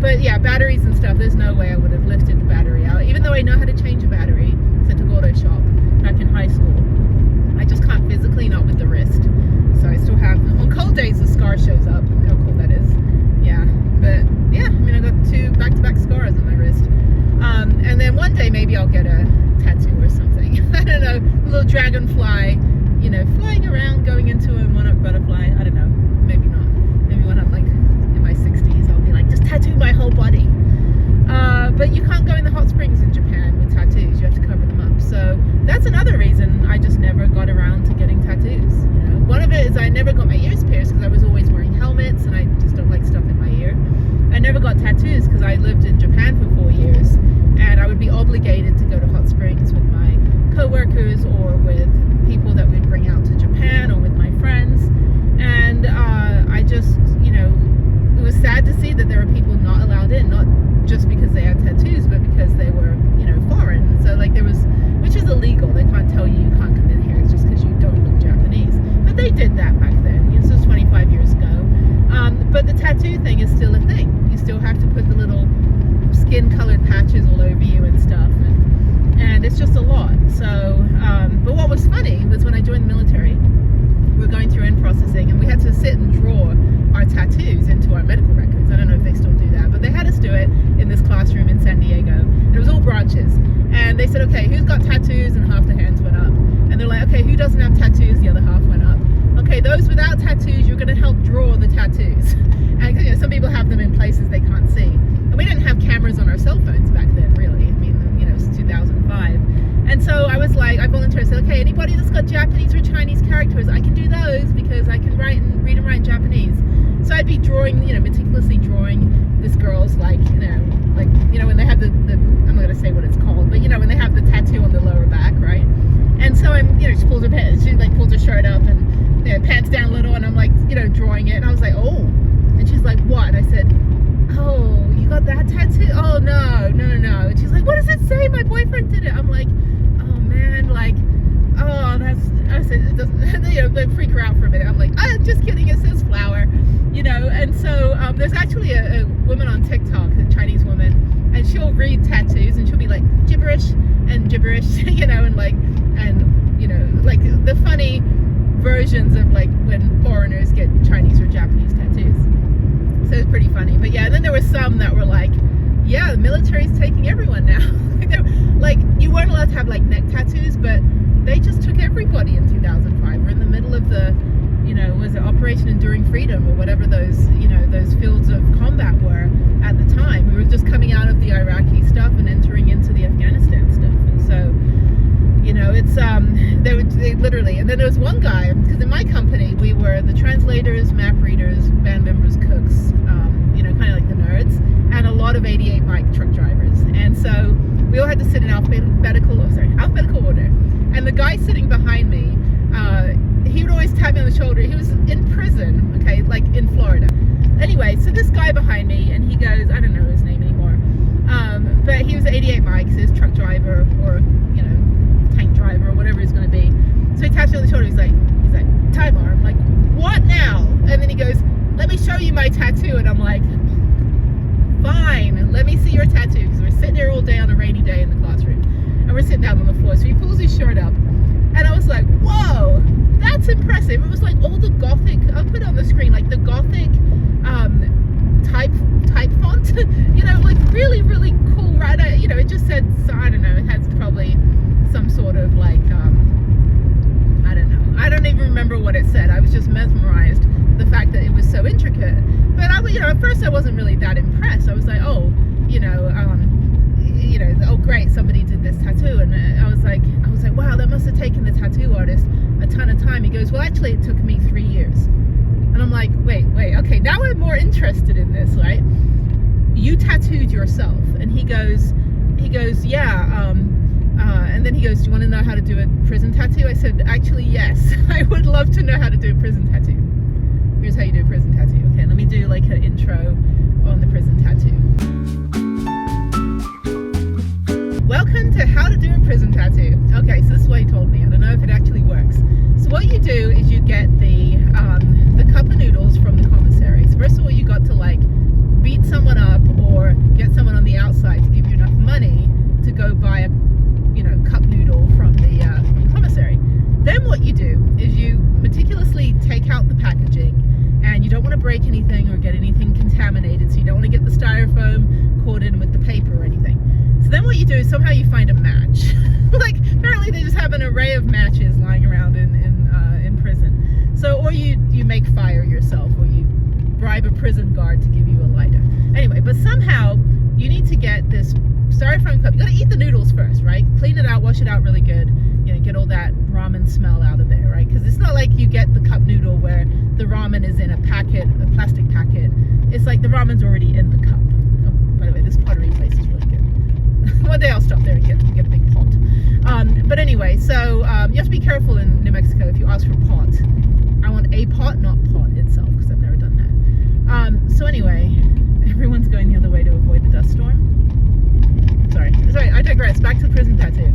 But yeah, batteries and stuff, there's no way I would have lifted the battery out, even though I know how to change a battery, because I took auto shop back in high school. I just can't physically, not with the wrist. So I still have, on cold days the scar shows up, how cool that is. Yeah, but yeah, I mean, I got 2 back-to-back scars on my wrist. And then one day maybe I'll get a tattoo or something. I don't know, a little dragonfly, you know, flying around, going into a monarch butterfly. I don't know, maybe not. Maybe when I'm like in my 60s, I'll be like, just tattoo my whole body. But you can't go in the hot springs in Japan with tattoos. You have to cover them up. So that's another reason I just never got around to getting tattoos. You know, one of it is I never got my ears pierced because I was always wearing helmets and I just don't like stuff in my ear. I never got tattoos because I lived in Japan for 4 years and I would be obligated to go to hot springs with my co-workers or with people that we'd bring out to Japan or with my friends. And I just, you know, it was sad to see that there were people not allowed in, not just because they had tattoos, but because they were, you know, foreign. So like there was, which is illegal. They can't tell you can't come in here. It's just because you don't look Japanese. But they did that back then. This was 25 years ago. But the tattoo thing is still a thing. You still have to put the little skin-colored patches all over you and stuff, and it's just a lot. So, but what was funny was when I joined the military, we were going through end processing, and we had to sit and draw our tattoos into our medical records. I don't know if they still do that, but they had us do it in this classroom in San Diego. And it was all branches, and they said, okay, who's got tattoos? And half the hands went up. And they're like, okay, who doesn't have tattoos? The other half went up. Okay, those without tattoos, you're going to help draw the tattoos. And you know, some people have them in places they can't see. And we didn't have cameras on our cell phones back then, really. I mean, you know, it's 2005. And so I was like, I volunteered. I said, okay, anybody that's got Japanese or Chinese characters, I can do those because I can read and write in Japanese. So I'd be drawing, you know, meticulously drawing this girl's, like, you know, when they have the I'm not going to say what it's called, but, you know, when they have the tattoo on the lower back, right? And so I'm, you know, she pulls her pants, she like pulls her shirt up and, you know, pants down a little, and I'm like, you know, drawing it. And I was like, oh. And she's like, what? And I said, oh, you got that tattoo? Oh, no. And she's like, what does it say? My boyfriend did it. I'm like, oh, man, like, oh, I said, it doesn't, you know, they freak her out for a minute. I'm like, just kidding, it says flower, you know. And so there's actually a woman on TikTok, a Chinese woman, and she'll read tattoos and she'll be like gibberish, you know, and like, and, you know, like the funny versions of like when foreigners get Chinese or Japanese tattoos. So it's pretty funny. But yeah, and then there were some that were like, yeah, the military's taking everyone now. Like, you weren't allowed to have like neck tattoos, but they just took everybody in 2005. We're in the middle of the, you know, was it Operation Enduring Freedom or whatever those, you know, those fields of combat were at the time. We were just coming out of the Iraqi stuff and entering into the Afghanistan stuff. And so, you know, it's, they literally, and then there was one guy, because in my company, we were the translators, map readers, band members, cooks, you know, kind of like the nerds, and a lot of 88 bike truck drivers. And so we all had to sit in alphabetical order. And the guy sitting behind me, he would always tap me on the shoulder. He was in prison, okay, like in Florida. Anyway, so this guy behind me, and he goes, I don't know his name anymore, but he was 88 bikes, his truck driver, or, you know, tank driver, or whatever he's going to be. So he taps me on the shoulder. He's like, Timar. I'm like, what now? And then he goes, let me show you my tattoo. And I'm like, fine, let me see your tattoo, because we're sitting there all day on a rainy day in the classroom, and we're sitting down on the floor. So he pulls his shirt up, and I was like, whoa, that's impressive. It was like all the Gothic, I'll put it on the screen, like the Gothic type font, you know, like really, really cool, right? You know, it just said, so I don't know, it has probably some sort of like, I don't know, I don't even remember what it said. I was just mesmerized the fact that it was so intricate. But I, you know, at first I wasn't really that impressed. I was like, oh, you know, oh great, somebody did this tattoo. And I was like, wow, that must have taken the tattoo artist a ton of time. He goes, well, actually it took me 3 years. And I'm like, wait, okay, now I'm more interested in this, right? You tattooed yourself. And he goes, yeah, and then he goes, do you want to know how to do a prison tattoo? I said, actually, yes, I would love to know how to do a prison tattoo. Here's how you do a prison tattoo. Okay, let me do like an intro on the prison tattoo. Welcome to how to do a prison tattoo. Okay, so this is what he told me. I don't know if it actually works. So what you do is you get the cup of noodles from the commissary. So first of all, you got to like beat someone up or get anything contaminated, so you don't want to get the styrofoam caught in with the paper or anything. So then what you do is somehow you find a match. Like apparently they just have an array of matches lying around in prison. So, or you make fire yourself, or you bribe a prison guard to give you a lighter. Anyway, but somehow you need to get this styrofoam cup. You got to eat the noodles first, right? Clean it out, wash it out really good. You know, get all that ramen smell out of there, right? Because it's not like you get the cup noodle where the ramen is in a packet, a plastic packet. It's like the ramen's already in the cup. Oh, by the way, this pottery place is really good. One day I'll stop there and get a big pot. But anyway, so you have to be careful in New Mexico if you ask for pot. I want a pot, not pot itself, because I've never done that. So anyway, everyone's going the other way to avoid the dust storm. Sorry, I digress. Back to the prison tattoo.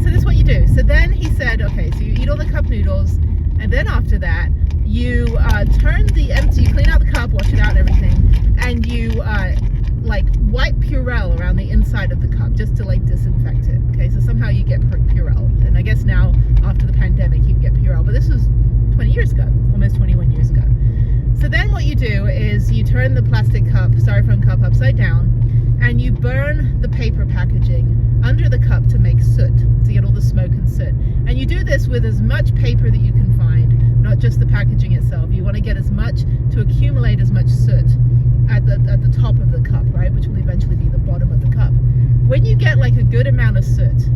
So this is what you do. So then he said, okay, so you eat all the cup noodles, and then after that, you you clean out the cup, wash it out and everything, and you like wipe Purell around the inside of the cup just to like disinfect it. Okay, so somehow you get Purell, and I guess now after the pandemic you can get Purell, but this was 20 years ago, almost 21 years ago. So then what you do is you turn the styrofoam cup upside down, and you burn the paper packaging under the cup to make soot, to get all the smoke and soot. And you do this with as much paper that you can find, not just the packaging itself. You want to get as much, to accumulate as much soot at the top of the cup, right, which will eventually be the bottom of the cup. When you get like a good amount of soot,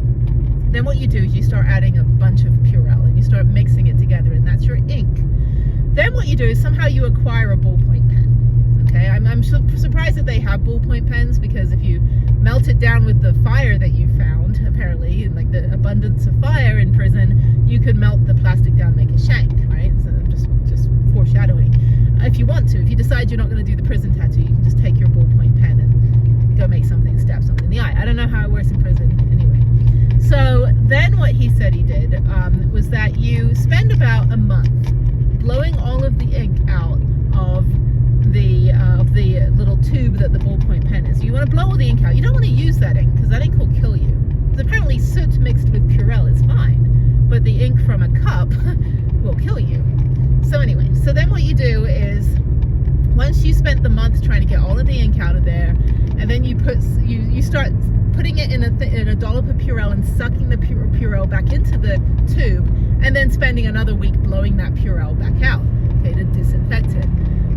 then what you do is you start adding a bunch of Purell, and you start mixing it together, and that's your ink. Then what you do is somehow you acquire a ballpoint pen. Okay, I'm surprised that they have ballpoint pens, because if you melt it down with the fire that you found, apparently, and like the abundance of fire in prison, you could melt the plastic down and make a shank, right? So just foreshadowing. If you want to, if you decide you're not going to do the prison tattoo, you can just take your ballpoint pen and go make something, stab something in the eye. I don't know how it works in prison anyway. So then what he said he did was that you spend about a month blowing all of the ink out of the little tube that the ballpoint pen is. So you want to blow all the ink out. You don't want to use that ink, because that ink will kill you. Because apparently soot mixed with Purell is fine, but the ink from a cup will kill you. So anyway, so then what you do is, once you spent the month trying to get all of the ink out of there, and then you start putting it in a dollop of Purell and sucking the Purell back into the tube, and then spending another week blowing that Purell back out, okay, to disinfect it.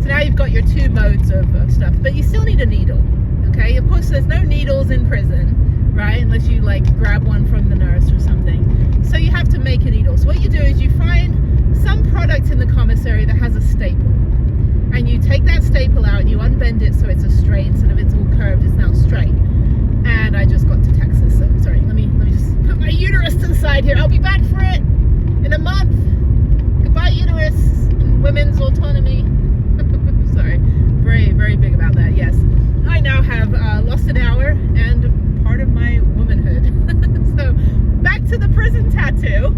So now you've got your two modes of stuff, but you still need a needle, okay? Of course, there's no needles in prison, right? Unless you like grab one from the nurse or something. So you have to make a needle. So what you do is you find some product in the commissary that has a staple, and you take that staple out and you unbend it so it's a straight, instead of it's all curved, it's now straight. And I just got to Texas, so sorry, let me just put my uterus to the side here. I'll be back for it in a month. Goodbye, uterus and women's autonomy. Sorry, very, very big about that. Yes, I now have lost an hour and part of my womanhood. So back to the prison tattoo.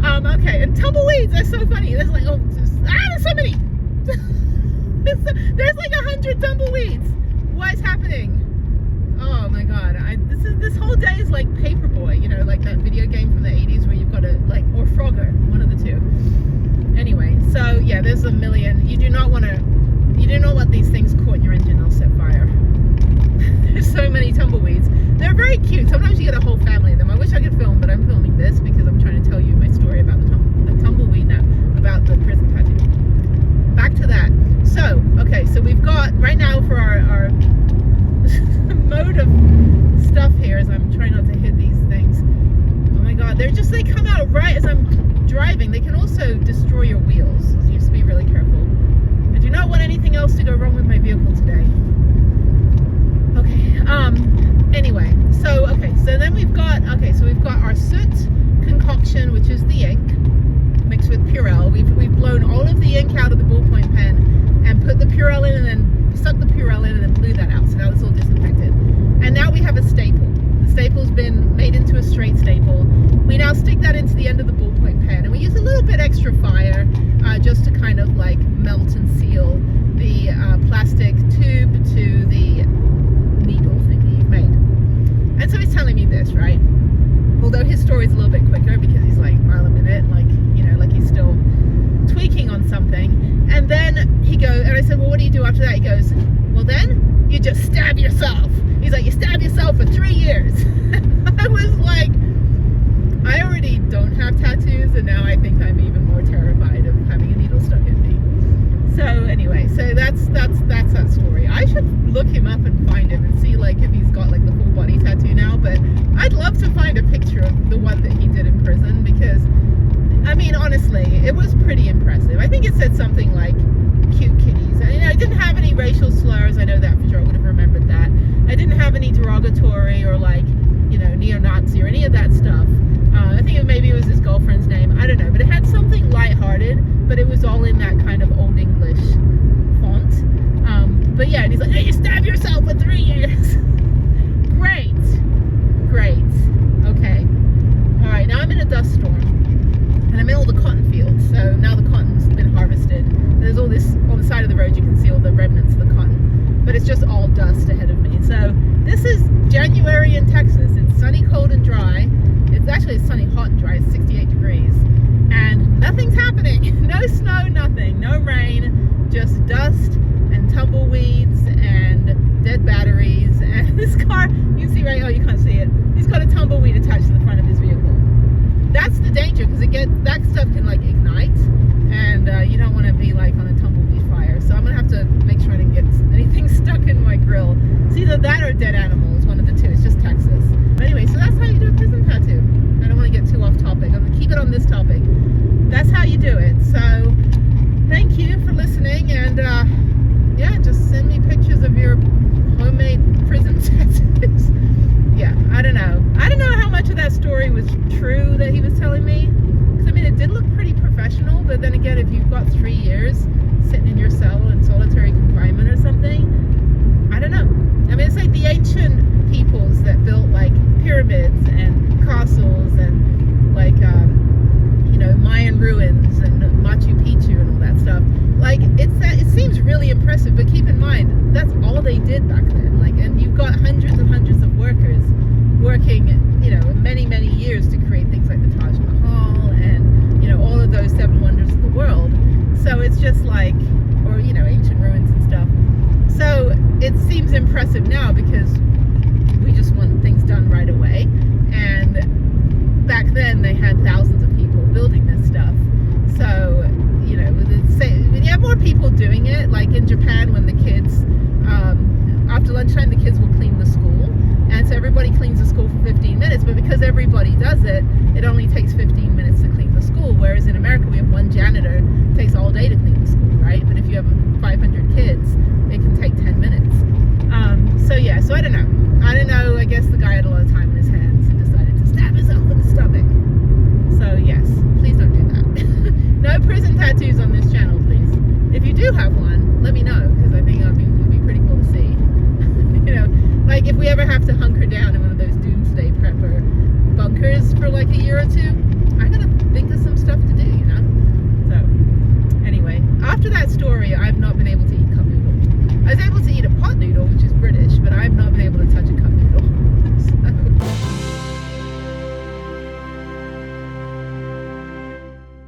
Okay, and tumbleweeds are so funny. There's like, there's so many. There's like 100 tumbleweeds. What is happening? Oh my god, this whole day is like Paperboy, you know, like that video game from the 80s where you've got to like, or Frogger, one of the two. Anyway, so yeah, there's a million. You do not want these things caught in your engine, they'll set fire. There's so many tumbleweeds. They're very cute. Sometimes you get a whole family of them. I wish I could film, but I'm filming this because I'm trying to tell you my story about the tumbleweed now, about the prison tattoo. Back to that. So, okay, so we've got, right now for our mode of stuff here, as I'm trying not to hit these things. Oh my god, they come out right as I'm driving. They can also destroy your wheels, so you have to be really careful. I do not want anything else to go wrong with my vehicle today. Okay, anyway, so then we've got our soot concoction, which is the ink mixed with Purell. We've blown all of the ink out of the ballpoint pen and put the Purell in, and then sucked the Purell in, and then blew that out. So now it's all disinfected. And now we have a staple. The staple's been made into a straight staple. We now stick that into the end of the ballpoint pen, and we use a little bit extra fire just to kind of like melt and seal the plastic tube to the needle thing that you've made. And so he's telling me this, right? Although his story's a little bit quicker because he's like mile a minute, like, you know, like he's still tweaking on something. And then he goes, and I said, well, what do you do after that? He goes, honestly, it was pretty impressive. I think it said something like cute kitties. I didn't have any racial slurs. I know that for sure. I would have remembered that. I didn't have any derogatory or like, neo-Nazi or any of that stuff. I think maybe it was his girlfriend's name. I don't know. But it had something lighthearted, but it was all in that kind of old English font. But yeah, and he's like, hey, you stabbed yourself for 3 years. Great. Okay. All right, now I'm in a dust storm. And I'm in all the cotton fields. So now the cotton's been harvested. There's all this, on the side of the road you can see all the remnants of the cotton. But it's just all dust ahead of me. So this is January in Texas. It's sunny, cold, and dry. It's sunny, hot, and dry. It's 68 degrees. And nothing's happening. No snow, nothing. No rain. Just dust and tumbleweeds and dead batteries. And this car, you can see right, oh, you can't see it. He's got a tumbleweed attached to the front of his vehicle. That's the danger, because that stuff can like ignite, and you don't want to be like on a tumbleweed fire. So I'm gonna have to make sure I didn't get anything stuck in my grill. It's either that or dead animals, one of the two. It's just Texas. But anyway, so that's how you do a prison tattoo. I don't want to get too off topic. I'm gonna keep it on this topic. That's how you do it. So thank you for listening, and yeah, just send me pictures of your homemade prison tattoos. Yeah, I don't know how much of that story was true that he was telling me, because I mean it did look pretty professional, but then again, if you've got 3 years sitting in your cell in solitary confinement or something, I don't know. I mean, it's like the ancient peoples that built like pyramids and castles and like Mayan ruins and Machu Picchu and all that stuff. Like it seems really impressive, but keep in mind that's all they did back then. Like, and you've got hundreds and hundreds of workers working, many years to create things like the Taj Mahal and all of those 7 wonders of the world. So it's just like, or ancient ruins and stuff. So it seems impressive now because we just want things done right away. And back then they had thousands of people building this stuff. So when you have more people doing it, like in Japan, when the kids after lunchtime the kids will clean the school, and so everybody cleans the school for 15 minutes, but because everybody does it, it only takes 15 minutes to clean the school, whereas in America we have one janitor, it takes all day to clean the school, right? But if you have